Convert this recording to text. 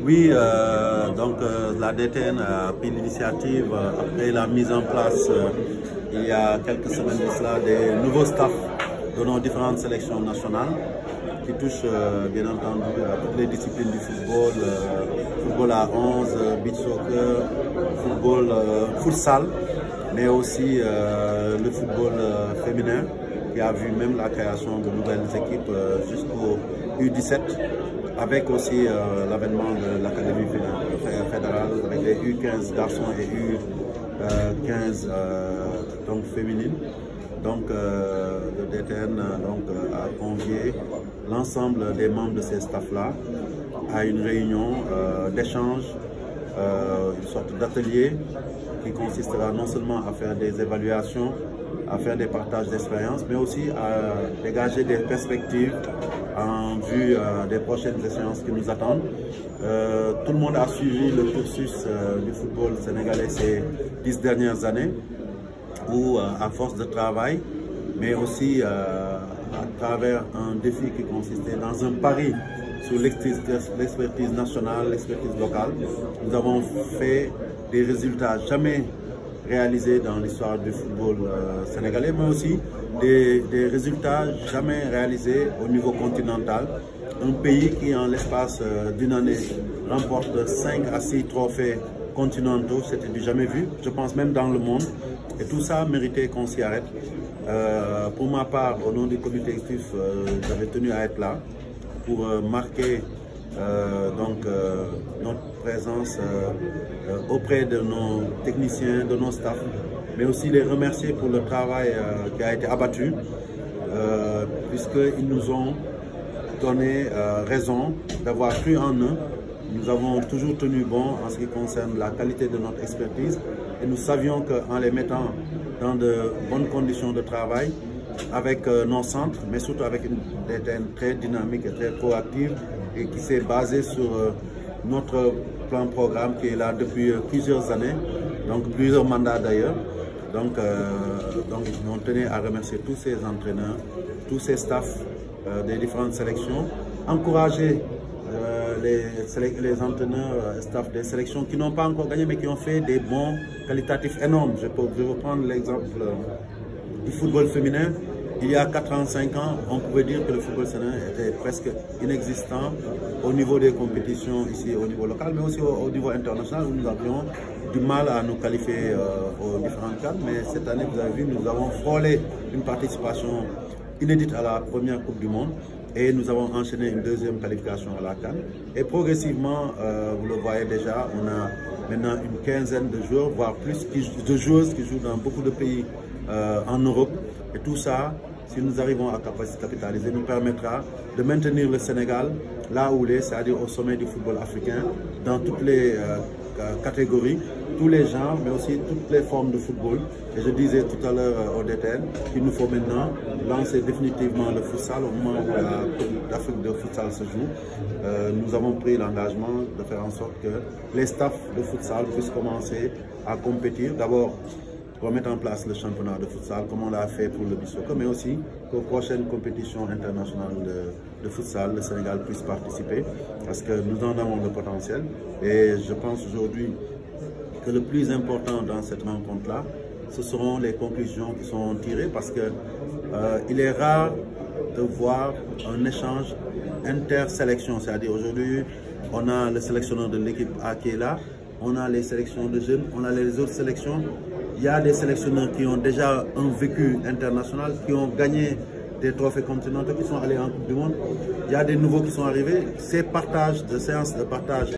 Oui, la DTN a pris l'initiative après la mise en place il y a quelques semaines de cela des nouveaux staffs de nos différentes sélections nationales qui touchent bien entendu à toutes les disciplines du football, football à 11, beach soccer, football, futsal, mais aussi le football féminin qui a vu même la création de nouvelles équipes jusqu'au U17. Avec aussi l'avènement de l'Académie fédérale avec les U15 garçons et U15 féminines. Donc le DTN a convié l'ensemble des membres de ces staffs-là à une réunion d'échange, une sorte d'atelier qui consistera non seulement à faire des évaluations, à faire des partages d'expériences, mais aussi à dégager des perspectives en vue des prochaines échéances qui nous attendent. Tout le monde a suivi le cursus du football sénégalais ces 10 dernières années, où à force de travail, mais aussi à travers un défi qui consistait dans un pari sur l'expertise nationale, l'expertise locale, nous avons fait des résultats jamais réalisés dans l'histoire du football sénégalais, mais aussi des résultats jamais réalisés au niveau continental. Un pays qui, en l'espace d'une année, remporte 5 à 6 trophées continentaux, c'était du jamais vu, je pense même dans le monde. Et tout ça méritait qu'on s'y arrête. Pour ma part, au nom du comité exécutif, j'avais tenu à être là pour marquer notre présence auprès de nos techniciens, de nos staffs, mais aussi les remercier pour le travail qui a été abattu, puisqu'ils nous ont donné raison d'avoir cru en eux. Nous avons toujours tenu bon en ce qui concerne la qualité de notre expertise et nous savions qu'en les mettant dans de bonnes conditions de travail, avec nos centres, mais surtout avec une DTN très dynamique et très proactive et qui s'est basée sur notre plan programme qui est là depuis plusieurs années, donc plusieurs mandats d'ailleurs. Donc on tenait à remercier tous ces entraîneurs, tous ces staffs des différentes sélections, encourager les entraîneurs, staff des sélections qui n'ont pas encore gagné mais qui ont fait des bons qualitatifs énormes. Je vais prendre l'exemple du football féminin. Il y a 4 ans, 5 ans, on pouvait dire que le football sénégalais était presque inexistant au niveau des compétitions ici au niveau local, mais aussi au niveau international où nous avions du mal à nous qualifier aux différents cadres. Mais cette année, vous avez vu, nous avons frôlé une participation inédite à la première Coupe du Monde et nous avons enchaîné une deuxième qualification à la CAN. Et progressivement, vous le voyez déjà, on a maintenant une quinzaine de joueurs, voire plus de joueuses qui jouent dans beaucoup de pays en Europe. Et tout ça, si nous arrivons à capitaliser, nous permettra de maintenir le Sénégal là où il est, c'est-à-dire au sommet du football africain, dans toutes les catégories, tous les genres, mais aussi toutes les formes de football. Et je disais tout à l'heure au DTN qu'il nous faut maintenant lancer définitivement le futsal au moment où la Coupe d'Afrique de futsal se joue. Nous avons pris l'engagement de faire en sorte que les staffs de futsal puissent commencer à compétir. D'abord, pour mettre en place le championnat de futsal, comme on l'a fait pour le beach soccer, mais aussi qu'aux prochaines compétitions internationales de futsal, le Sénégal puisse participer, parce que nous en avons le potentiel. Et je pense aujourd'hui que le plus important dans cette rencontre-là, ce seront les conclusions qui seront tirées, parce que il est rare de voir un échange inter-sélection, c'est-à-dire aujourd'hui, on a le sélectionneur de l'équipe A qui est là, on a les sélections de jeunes, on a les autres sélections. Il y a des sélectionneurs qui ont déjà un vécu international, qui ont gagné des trophées continentaux, qui sont allés en Coupe du Monde. Il y a des nouveaux qui sont arrivés. Ces partages, de séances de partage